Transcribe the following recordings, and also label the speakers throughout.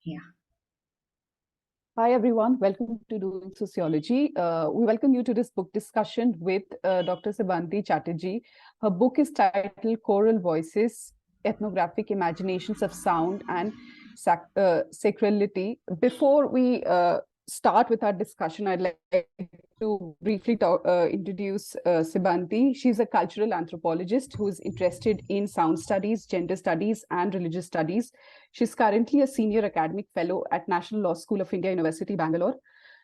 Speaker 1: Yeah.
Speaker 2: Hi, everyone. Welcome to Doing Sociology. We welcome you to this book discussion with Dr. Sebanti Chatterjee. Her book is titled Choral Voices, Ethnographic Imaginations of Sound and Sacrality. Before we start with our discussion, I'd like to briefly introduce Sebanti. She's a cultural anthropologist who's interested in sound studies, gender studies, and religious studies. She's currently a senior academic fellow at National Law School of India, University, Bangalore.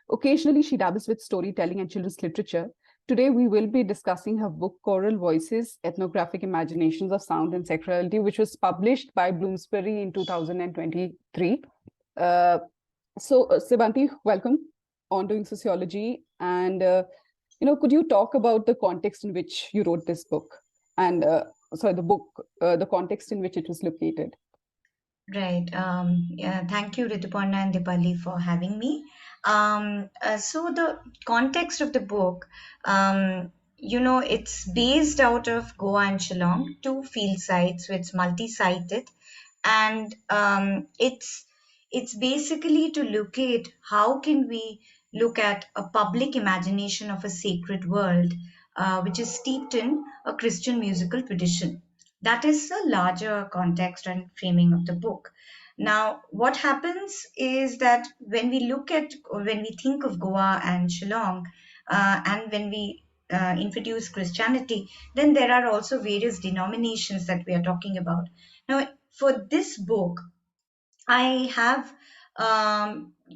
Speaker 2: Occasionally, she dabbles with storytelling and children's literature. Today, we will be discussing her book, Choral Voices, Ethnographic Imaginations of Sound and Sacrality, which was published by Bloomsbury in 2023. Sebanti, welcome on Doing Sociology. And, could you talk about the context in which you wrote this book? And, the context in which it was located?
Speaker 1: Right. Yeah, thank you, Rituparna and Dipali, for having me. So the context of the book, it's based out of Goa and Shillong, two field sites, so it's multi-sited, and it's basically to locate how can we look at a public imagination of a sacred world, which is steeped in a Christian musical tradition. That is the larger context and framing of the book. Now, what happens is that when we look at or when we think of Goa and Shillong, and when we introduce Christianity, then there are also various denominations that we are talking about. Now, for this book, I have,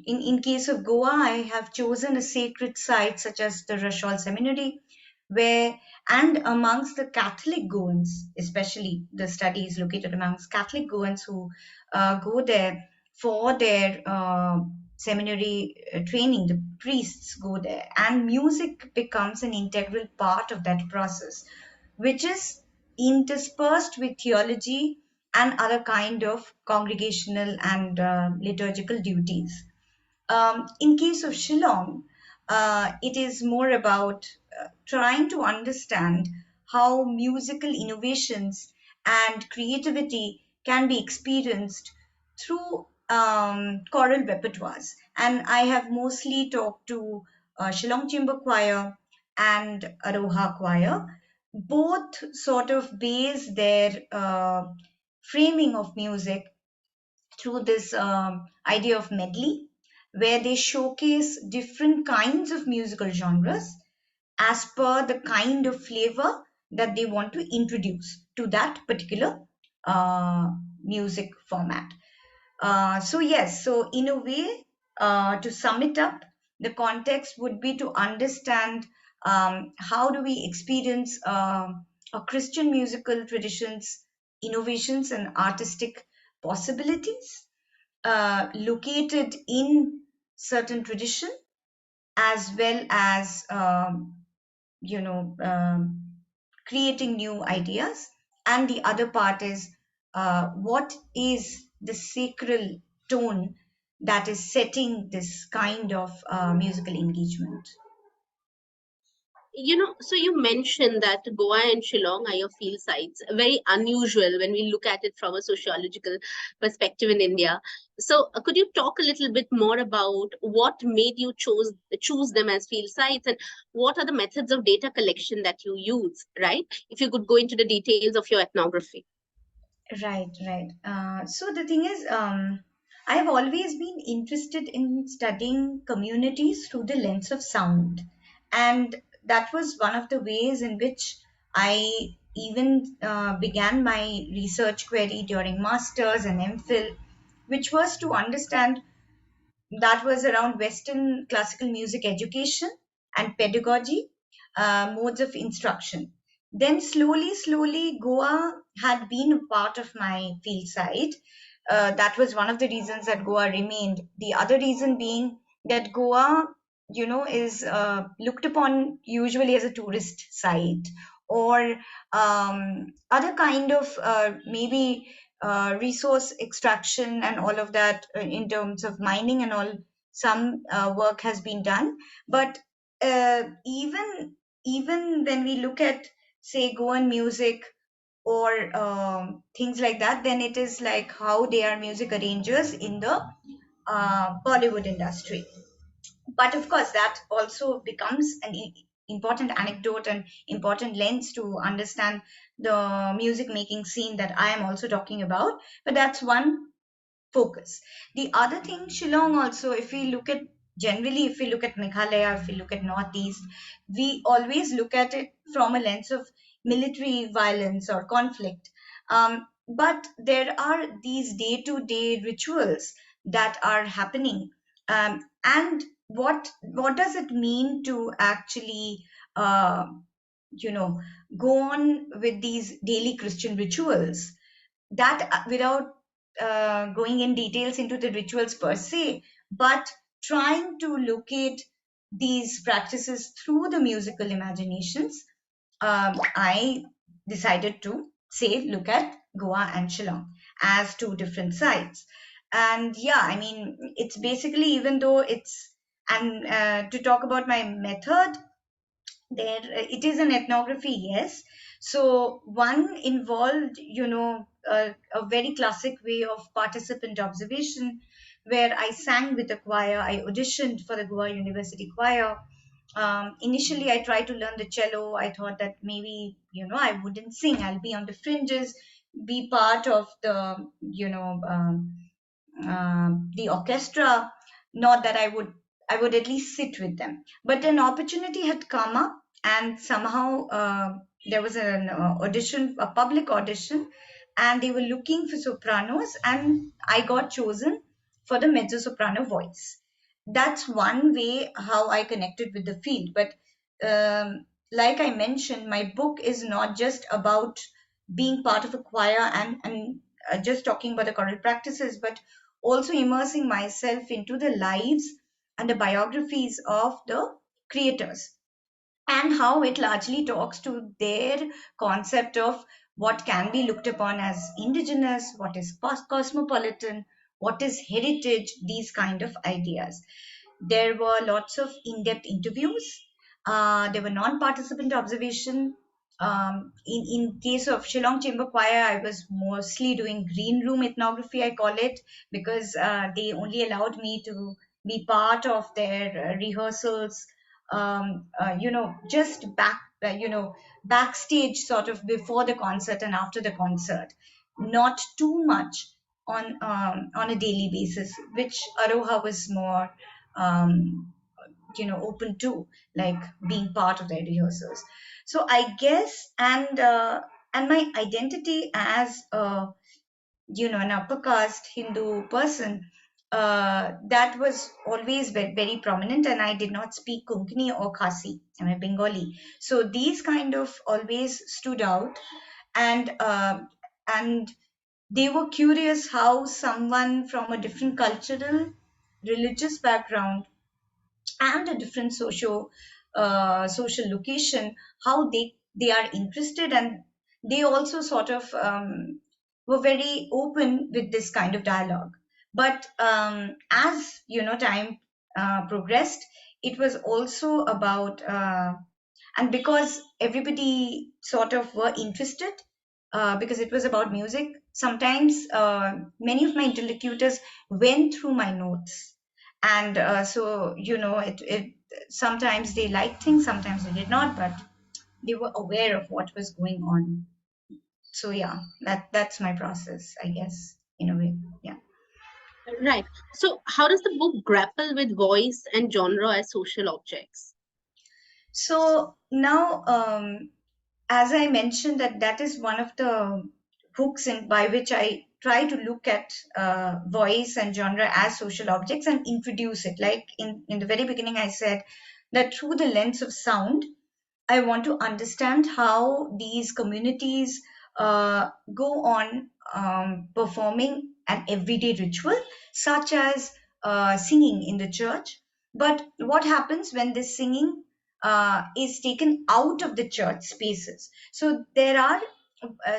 Speaker 1: in case of Goa, I have chosen a sacred site such as the Rashol Seminary, where, and amongst the Catholic Goans, especially the study is located amongst Catholic Goans who go there for their seminary training. The priests go there, and music becomes an integral part of that process, which is interspersed with theology and other kind of congregational and liturgical duties. In case of Shillong, it is more about trying to understand how musical innovations and creativity can be experienced through choral repertoires. And I have mostly talked to Shillong Chamber Choir and Aroha Choir. Both sort of base their framing of music through this idea of medley, where they showcase different kinds of musical genres as per the kind of flavor that they want to introduce to that particular uh, music format. So in a way, to sum it up, the context would be to understand how do we experience a Christian musical traditions, innovations, and artistic possibilities located in certain tradition, as well as creating new ideas. And the other part is what is the sacral tone that is setting this kind of musical engagement.
Speaker 3: So you mentioned that Goa and Shillong are your field sites, very unusual when we look at it from a sociological perspective in India. So could you talk a little bit more about what made you choose them as field sites, and what are the methods of data collection that you use, right? If you could go into the details of your ethnography.
Speaker 1: Right. So the thing is, I have always been interested in studying communities through the lens of sound. And that was one of the ways in which I even began my research query during masters and MPhil, which was to understand, that was around Western classical music education and pedagogy, modes of instruction. Then slowly, Goa had been a part of my field site. That was one of the reasons that Goa remained. The other reason being that Goa, is looked upon usually as a tourist site, or other kind of maybe resource extraction and all of that, in terms of mining and all. Some work has been done, but even when we look at, say, Goan music or things like that, then it is like how they are music arrangers in the Bollywood industry. But of course, that also becomes an important anecdote and important lens to understand the music making scene that I am also talking about. But that's one focus. The other thing, Shillong also, if we look at generally, if we look at Meghalaya, if we look at Northeast, we always look at it from a lens of military violence or conflict. But there are these day-to-day rituals that are happening, and what does it mean to actually, you know, go on with these daily Christian rituals? That without going in details into the rituals per se, but trying to locate these practices through the musical imaginations, I decided to say, look at Goa and Shillong as two different sites. And yeah, I mean, it's basically, even though it's, and to talk about my method, there it is an ethnography, yes. So one involved, a very classic way of participant observation, where I sang with the choir. I auditioned for the Goa University choir. Initially I tried to learn the cello. I thought that maybe, I wouldn't sing, I'll be on the fringes, be part of the, the orchestra, not that I would at least sit with them. But an opportunity had come up, and somehow there was an audition, a public audition, and they were looking for sopranos, and I got chosen for the mezzo soprano voice. That's one way how I connected with the field. But like I mentioned, my book is not just about being part of a choir and just talking about the choral practices, but also immersing myself into the lives and the biographies of the creators, and how it largely talks to their concept of what can be looked upon as indigenous, what is cosmopolitan, what is heritage, these kind of ideas. There were lots of in-depth interviews. There were non-participant observation. In case of Shillong Chamber Choir, I was mostly doing green room ethnography, I call it, because they only allowed me to be part of their rehearsals, just backstage, sort of before the concert and after the concert, not too much on a daily basis, which Aroha was more open to, like being part of their rehearsals. So I guess, and my identity as an upper caste Hindu person, that was always very prominent, and I did not speak Konkani or Khasi. I'm a Bengali, so these kind of always stood out, and they were curious how someone from a different cultural, religious background and a different social location, how they are interested, and they also sort of were very open with this kind of dialogue. But as time progressed, it was also about and because everybody sort of were interested, because it was about music, sometimes many of my interlocutors went through my notes, and so it sometimes they liked things, sometimes they did not, but they were aware of what was going on. So yeah, that's my process, I guess, in a way. Yeah.
Speaker 3: Right. So, how does the book grapple with voice and genre as social objects?
Speaker 1: So now, as I mentioned, that is one of the hooks in by which I try to look at voice and genre as social objects and introduce it. Like in the very beginning, I said that through the lens of sound, I want to understand how these communities go on performing an everyday ritual, such as singing in the church. But what happens when this singing is taken out of the church spaces? So there are.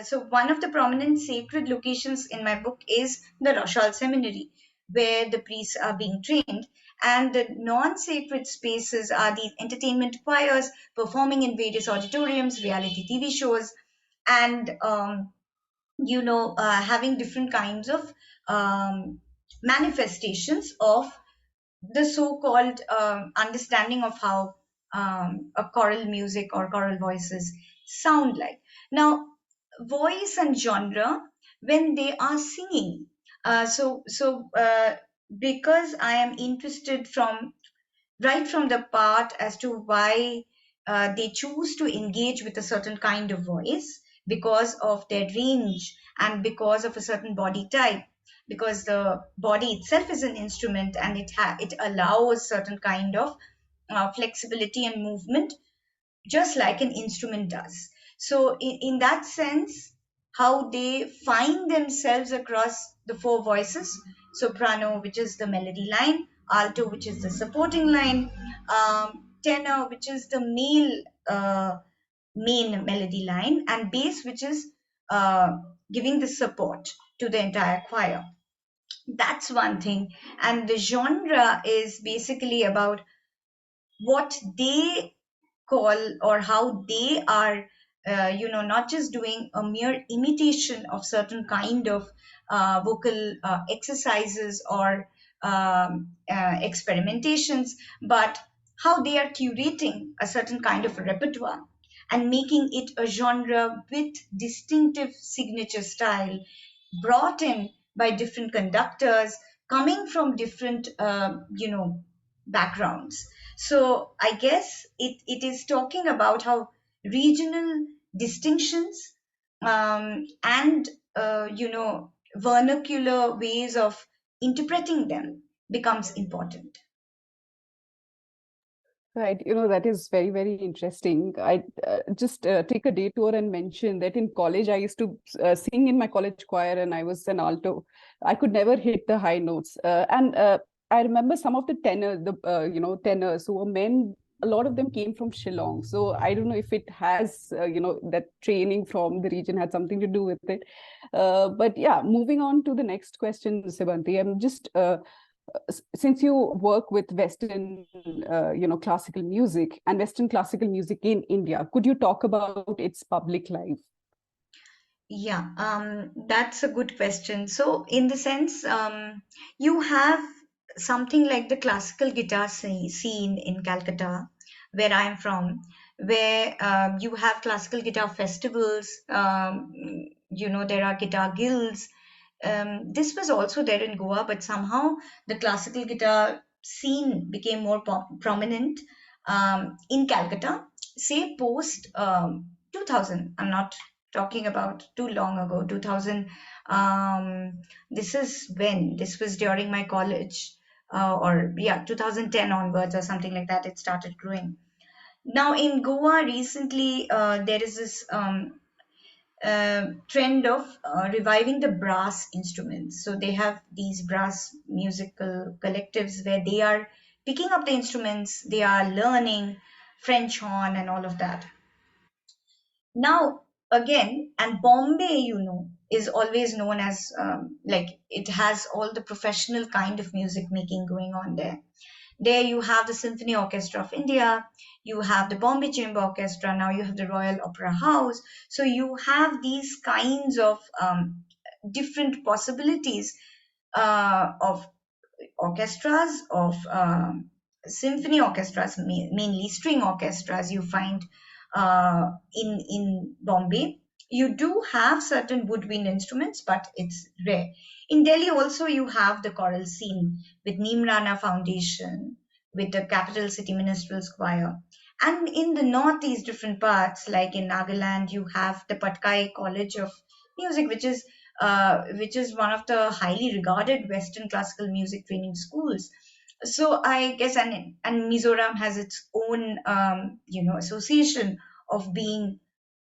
Speaker 1: So one of the prominent sacred locations in my book is the Rochelle Seminary, where the priests are being trained, and the non-sacred spaces are these entertainment choirs performing in various auditoriums, reality TV shows, and having different kinds of um, manifestations of the so-called understanding of how a choral music or choral voices sound like. Now, voice and genre, when they are singing, because I am interested from right from the part as to why they choose to engage with a certain kind of voice because of their range and because of a certain body type, because the body itself is an instrument and it allows certain kind of flexibility and movement just like an instrument does. So, in that sense, how they find themselves across the four voices: soprano, which is the melody line, alto, which is the supporting line, tenor, which is the male main melody line, and bass, which is giving the support to the entire choir. That's one thing. And the genre is basically about what they call or how they are not just doing a mere imitation of certain kind of vocal exercises or experimentations, but how they are curating a certain kind of repertoire and making it a genre with distinctive signature style brought in by different conductors coming from different backgrounds. So I guess it is talking about how regional distinctions and vernacular ways of interpreting them becomes important.
Speaker 2: Right, that is very, very interesting. I just take a detour and mention that in college, I used to sing in my college choir and I was an alto. I could never hit the high notes. And I remember some of the tenors who were men, a lot of them came from Shillong. So I don't know if it has, that training from the region had something to do with it. But yeah, moving on to the next question, Sebanti, I'm just since you work with Western, classical music and Western classical music in India, could you talk about its public life?
Speaker 1: Yeah, that's a good question. So, in the sense, you have something like the classical guitar scene in Calcutta, where I'm from, where you have classical guitar festivals. There are guitar guilds. This was also there in Goa, but somehow the classical guitar scene became more prominent in Calcutta, say post 2000. I'm not talking about too long ago, 2000. This is when this was during my college, or yeah, 2010 onwards or something like that. It started growing. Now in Goa recently, there is this trend of reviving the brass instruments. So they have these brass musical collectives where they are picking up the instruments, they are learning French horn and all of that. Now, again, and Bombay, is always known as like it has all the professional kind of music making going on there. There you have the Symphony Orchestra of India, you have the Bombay Chamber Orchestra, now you have the Royal Opera House. So you have these kinds of different possibilities of orchestras, of symphony orchestras, mainly string orchestras you find in Bombay. You do have certain woodwind instruments, but it's rare. In Delhi also you have the choral scene with Neem Rana Foundation, with the Capital City Minstrels Choir. And in the northeast different parts, like in Nagaland, you have the Patkai College of Music, which is one of the highly regarded Western classical music training schools. So I guess, and Mizoram has its own association of being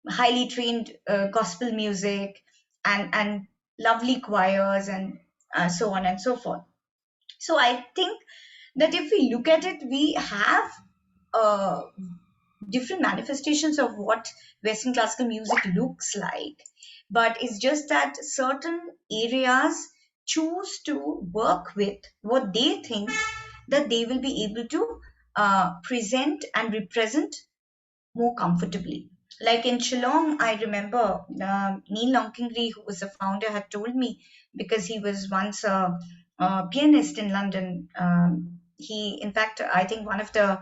Speaker 1: highly trained gospel music and lovely choirs and so on and so forth. So I think that if we look at it, we have uh, different manifestations of what Western classical music looks like. But it's just that certain areas choose to work with what they think that they will be able to present and represent more comfortably. Like in Shillong, I remember Neil Longkingri, who was the founder, had told me because he was once pianist in London. He, in fact, I think one of the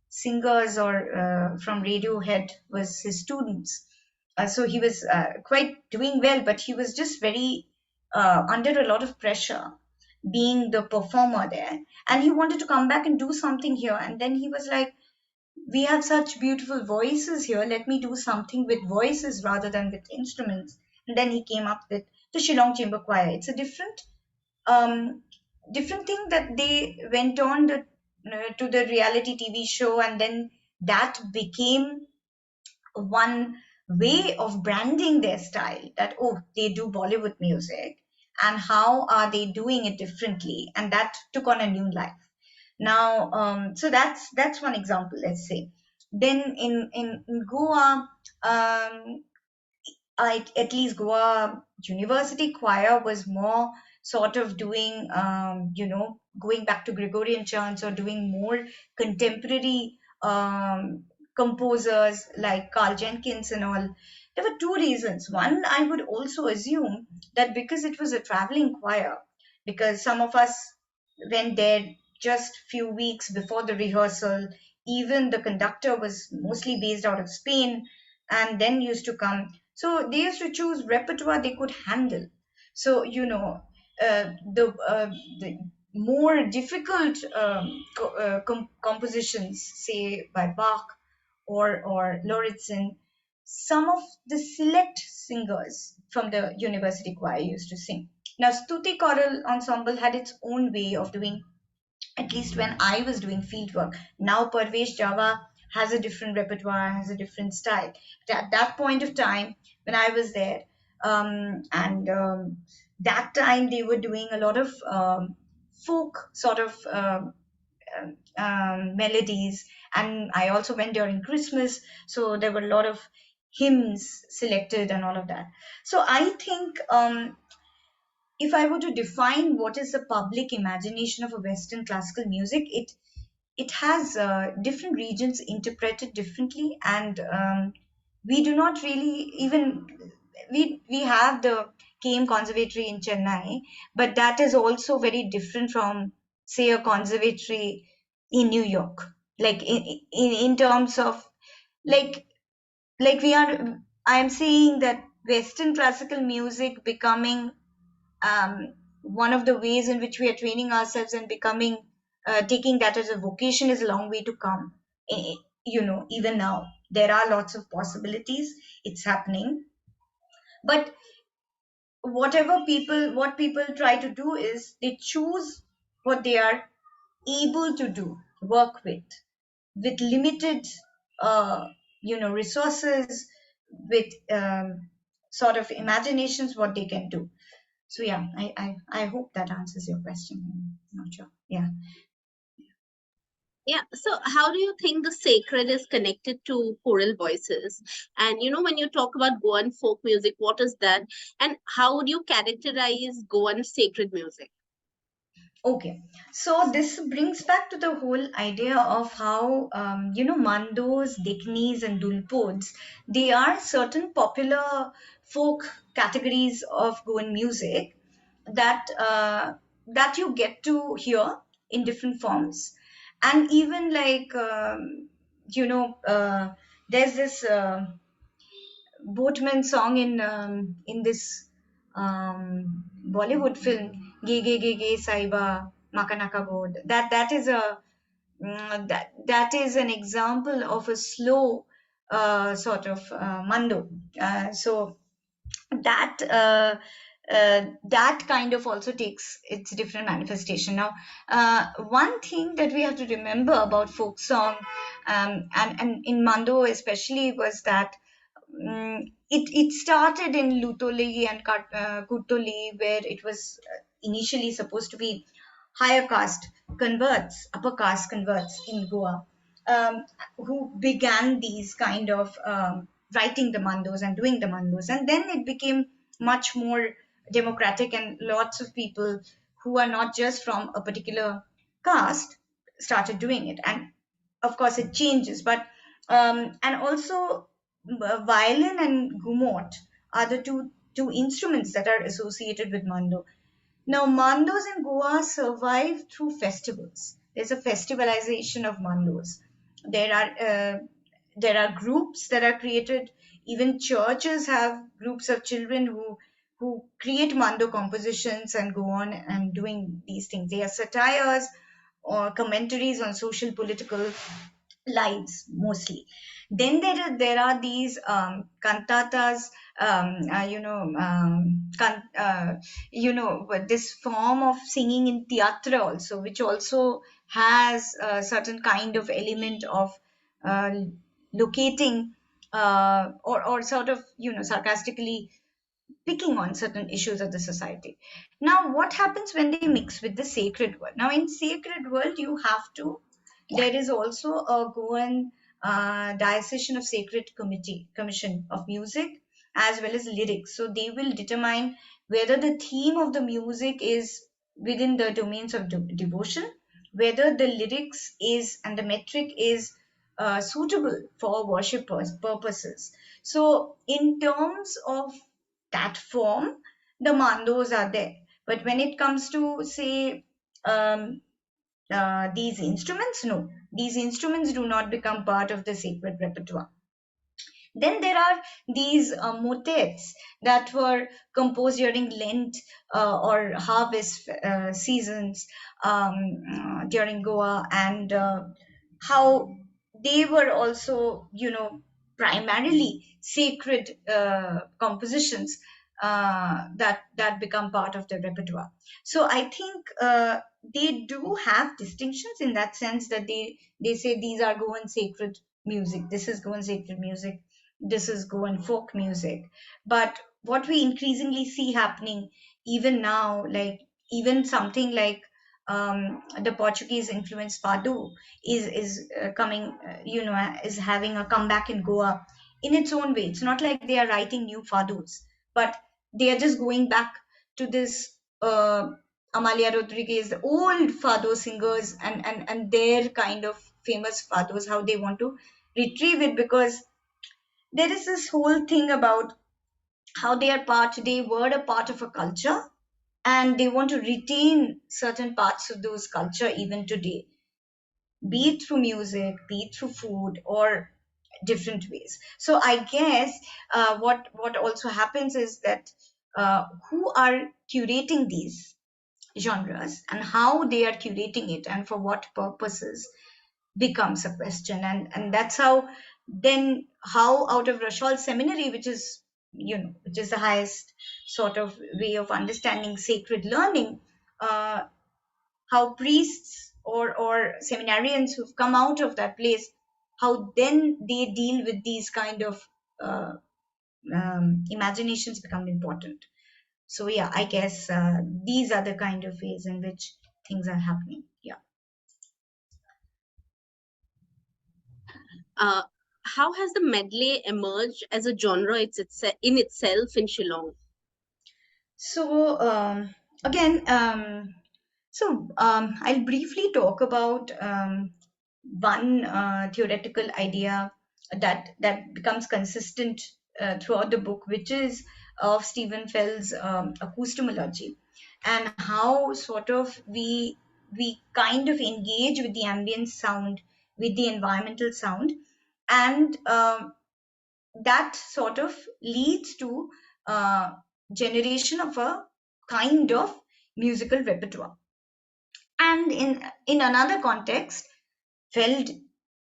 Speaker 1: singers or from Radiohead was his students. So he was quite doing well, but he was just very under a lot of pressure being the performer there. And he wanted to come back and do something here. And then he was like, we have such beautiful voices here. Let me do something with voices rather than with instruments. And then he came up with the Shillong Chamber Choir. It's a um, different thing that they went on to the reality TV show, and then that became one way of branding their style. That, oh, they do Bollywood music, and how are they doing it differently? And that took on a new life. Now, so that's one example, let's say. Then in Goa, at least Goa University Choir was more sort of doing, going back to Gregorian chants or doing more contemporary composers like Carl Jenkins and all. There were two reasons. One, I would also assume that because it was a traveling choir, because some of us went there just few weeks before the rehearsal. Even the conductor was mostly based out of Spain and then used to come. So they used to choose repertoire they could handle. So, the more difficult compositions, say by Bach or Lauritsen, some of the select singers from the university choir used to sing. Now, Stuti Choral Ensemble had its own way of doing, at least when I was doing field work. Now Parvesh Java has a different repertoire, has a different style. But at that point of time, when I was there, and that time they were doing a lot of folk sort of melodies. And I also went during Christmas, so there were a lot of hymns selected and all of that. So I think if I were to define what is the public imagination of a Western classical music, it has different regions interpreted differently, and we do not really even we have the KM Conservatory in Chennai, but that is also very different from, say, a conservatory in New York. Like in terms of like we are, I am saying that Western classical music becoming one of the ways in which we are training ourselves and becoming taking that as a vocation is a long way to come. Even now there are lots of possibilities. It's happening, but what people try to do is they choose what they are able to do, work with limited resources, with sort of imaginations, what they can do. So yeah, I hope that answers your question. I'm not sure. Yeah.
Speaker 3: Yeah. So, how do you think the sacred is connected to choral voices? And when you talk about Goan folk music, what is that? And how would you characterize Goan sacred music?
Speaker 1: Okay. So this brings back to the whole idea of how mandos, diknis, and dulpods, they are certain popular folk categories of Goan music that that you get to hear in different forms. And even like there's this boatman song in this Bollywood film, "Ge Ge Ge Ge Saiba Makanaka Board." That is that is an example of a slow sort of mando. So that that kind of also takes its different manifestation. Now, one thing that we have to remember about folk song, and in Mando especially, was that it started in Lutoli and Kutoli, where it was initially supposed to be higher caste converts, upper caste converts in Goa, who began these kind of writing the mandos and doing the mandos. And then it became much more democratic, and lots of people who are not just from a particular caste started doing it. And of course, it changes, but and also violin and gumot are the two instruments that are associated with mando. Now, mandos in Goa survive through festivals. There's a festivalization of mandos. There are groups that are created. Even churches have groups of children who create mando compositions and go on and doing these things. They are satires or commentaries on social political lives mostly. Then there are these cantatas, this form of singing in theatre also, which also has a certain kind of element of uh, locating or sort of sarcastically picking on certain issues of the society. Now, what happens when they mix with the sacred world? Now, in sacred world, there is also a Goan Diocesan of Sacred Commission of Music as well as lyrics. So they will determine whether the theme of the music is within the domains of devotion, whether the lyrics is and the metric is suitable for worship purposes. So, in terms of that form, the mandos are there. But when it comes to, say, these instruments, no, these instruments do not become part of the sacred repertoire. Then there are these motets that were composed during Lent or harvest seasons during Goa, and how they were also, primarily sacred compositions that become part of the repertoire. So I think they do have distinctions in that sense that they say these are Goan sacred music. This is Goan sacred music. This is Goan folk music. But what we increasingly see happening even now, like even something like the Portuguese influenced fado is coming, is having a comeback in Goa in its own way. It's not like they are writing new fados, but they are just going back to this Amalia Rodriguez, the old fado singers, and their kind of famous fados, how they want to retrieve it, because there is this whole thing about how they were a part of a culture, and they want to retain certain parts of those culture even today, be it through music, be it through food, or different ways. So I guess what also happens is that who are curating these genres and how they are curating it and for what purposes becomes a question. And that's how, then how out of Rochelle Seminary, which is the highest sort of way of understanding sacred learning, uh, how priests or seminarians who've come out of that place, how then they deal with these kind of uh, imaginations become important. So yeah, I guess these are the kind of ways in which things are happening. Yeah.
Speaker 3: Uh, how has the medley emerged as a genre in itself in Shillong?
Speaker 1: So again, I'll briefly talk about one theoretical idea that becomes consistent throughout the book, which is of Stephen Fell's acoustomology, and how sort of we kind of engage with the ambient sound, with the environmental sound, and that sort of leads to generation of a kind of musical repertoire. And in another context, Feld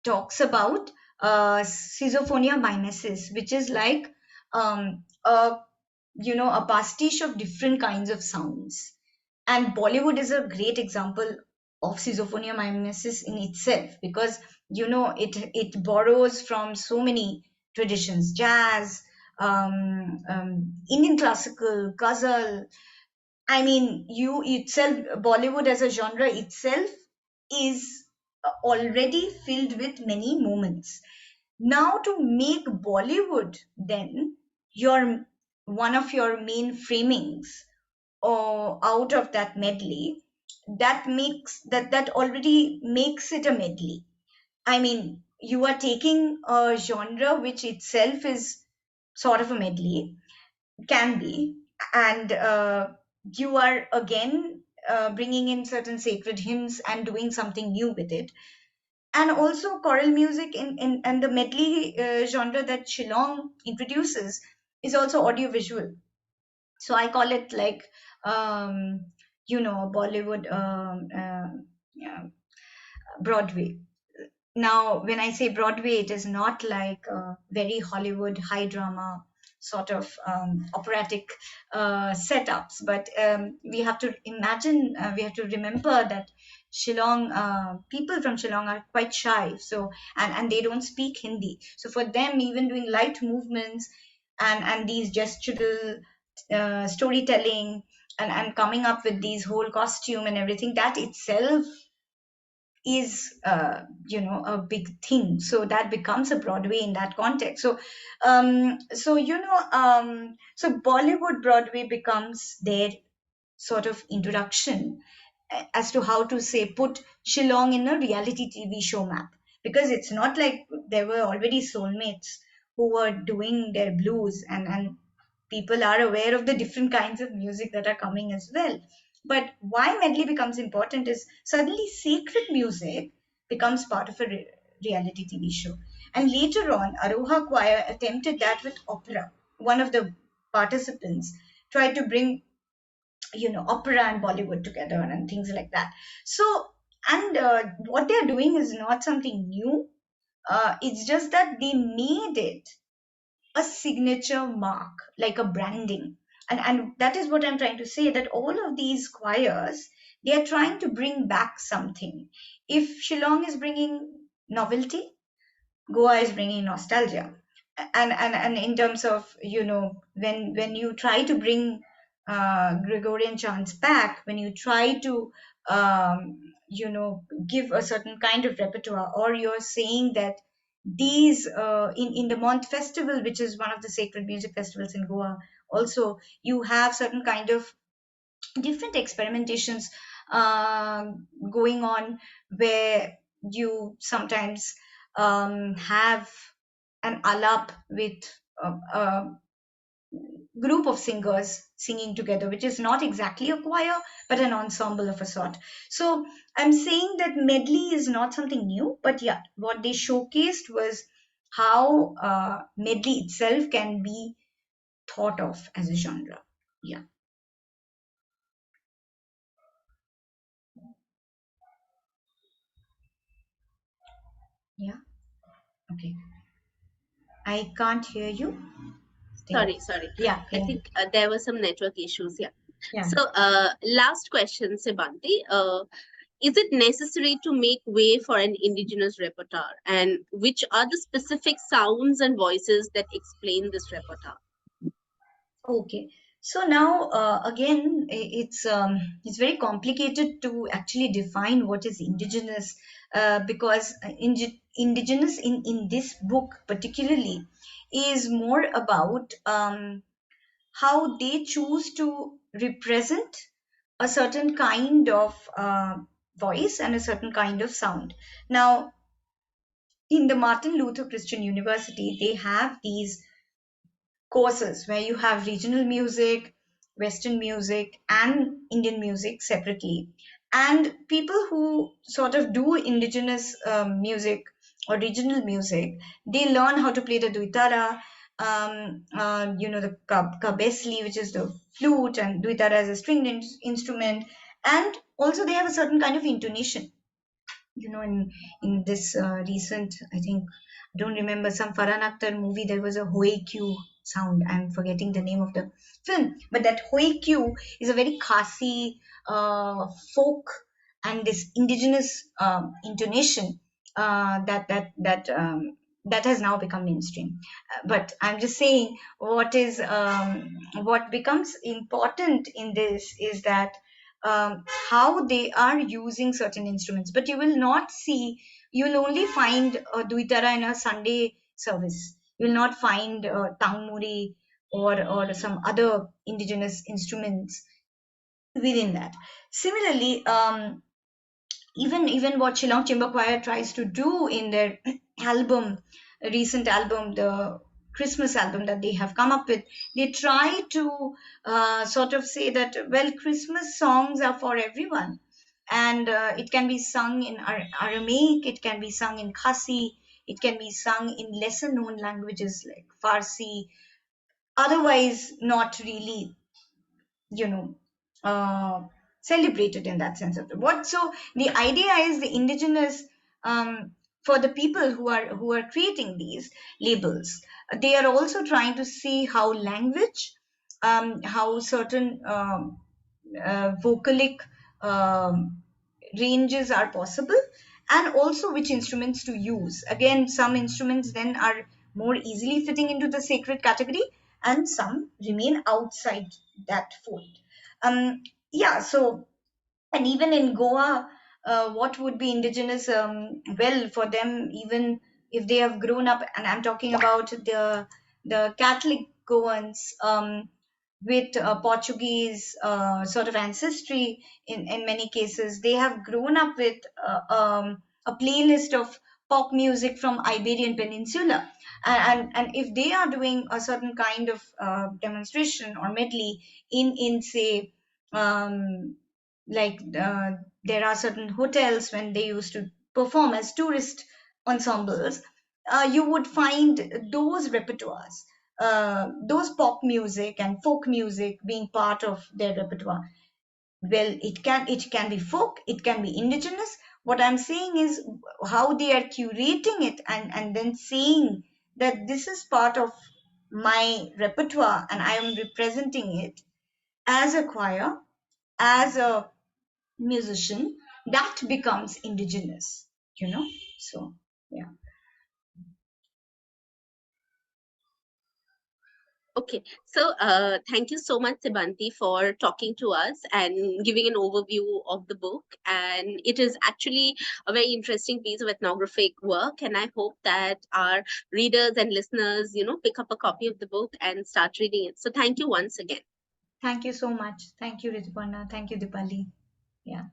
Speaker 1: talks about schizophonia mimesis, which is like a pastiche of different kinds of sounds. And Bollywood is a great example of schizophonia mimesis in itself, because it borrows from so many traditions: jazz, Indian classical, ghazal. I mean, Bollywood as a genre itself is already filled with many moments. Now, to make Bollywood then your one of your main framings, or out of that medley, that already makes it a medley. I mean, you are taking a genre which itself is sort of a medley, can be, and you are again bringing in certain sacred hymns and doing something new with it. And also choral music in and the medley genre that Shillong introduces is also audiovisual. So I call it like Bollywood, yeah, Broadway. Now, when I say Broadway, it is not like very Hollywood high drama sort of operatic setups, but we have to imagine, we have to remember that Shillong, people from Shillong are quite shy, so and they don't speak Hindi. So for them, even doing light movements and these gestural storytelling and coming up with these whole costume and everything, that itself is a big thing, so that becomes a Broadway in that context. So Bollywood Broadway becomes their sort of introduction as to how to say put Shillong in a reality TV show map, because it's not like there were already soulmates who were doing their blues, and people are aware of the different kinds of music that are coming as well. But why medley becomes important is suddenly sacred music becomes part of a reality TV show. And later on, Aroha Choir attempted that with opera. One of the participants tried to bring, opera and Bollywood together and things like that. So, and what they're doing is not something new. It's just that they made it a signature mark, like a branding. And that is what I'm trying to say, that all of these choirs, they are trying to bring back something. If Shillong is bringing novelty, Goa is bringing nostalgia. And in terms of, when you try to bring Gregorian chants back, when you try to give a certain kind of repertoire, or you're saying that these in the Month Festival, which is one of the sacred music festivals in Goa, also you have certain kind of different experimentations uh, going on, where you sometimes have an alap with a group of singers singing together, which is not exactly a choir, but an ensemble of a sort. So I'm saying that medley is not something new, but yeah, what they showcased was how medley itself can be thought of as a genre. Yeah, yeah, okay. I can't hear you. Stay.
Speaker 3: Sorry.
Speaker 1: Yeah,
Speaker 3: I
Speaker 1: yeah,
Speaker 3: think there were some network issues. Yeah.
Speaker 1: yeah.
Speaker 3: So, last question, Sebanti. Is it necessary to make way for an indigenous repertoire? And which are the specific sounds and voices that explain this repertoire?
Speaker 1: Okay. So now, again, it's very complicated to actually define what is indigenous, because indigenous in this book particularly is more about how they choose to represent a certain kind of voice and a certain kind of sound. Now, in the Martin Luther Christian University, they have these courses where you have regional music, Western music, and Indian music separately. And people who sort of do indigenous music or regional music, they learn how to play the duitara, the kabesli, which is the flute, and duitara as a stringed instrument. And also, they have a certain kind of intonation. In this recent, I think, I don't remember, some Farhan Akhtar movie, there was a hoiq sound. I'm forgetting the name of the film, but that hoiq is a very Khasi folk and this indigenous intonation that has now become mainstream. But I'm just saying, what becomes important in this is that how they are using certain instruments. But you'll only find Duitara in a Sunday service. You'll not find Tangmuri or some other indigenous instruments within that. Similarly, even what Shillong Chamber Choir tries to do in their recent album, the Christmas album that they have come up with, they try to sort of say that, well, Christmas songs are for everyone. And it can be sung in Aramaic, it can be sung in Khasi, it can be sung in lesser known languages like Farsi, otherwise not really, you know, uh, celebrated in that sense of the word. So the idea is the indigenous, for the people who are creating these labels, they are also trying to see how language, how certain vocalic um, ranges are possible, and also which instruments to use. Again, some instruments then are more easily fitting into the sacred category, and some remain outside that fold. Um, yeah, so, and even in Goa, what would be indigenous? Well, for them, even if they have grown up, and I'm talking about the Catholic Goans, with Portuguese sort of ancestry in many cases, they have grown up with a playlist of pop music from Iberian Peninsula. And if they are doing a certain kind of demonstration or medley in say, um, like there are certain hotels when they used to perform as tourist ensembles, you would find those repertoires, those pop music and folk music being part of their repertoire. Well, it can be folk, it can be indigenous. What I'm saying is how they are curating it, and then saying that this is part of my repertoire and I am representing it as a choir, as a musician, that becomes indigenous, so yeah.
Speaker 3: Okay, so thank you so much, Sebanti, for talking to us and giving an overview of the book. And it is actually a very interesting piece of ethnographic work. And I hope that our readers and listeners, pick up a copy of the book and start reading it. So thank you once again.
Speaker 1: Thank you so much. Thank you, Rituparna. Thank you, Dipali. Yeah.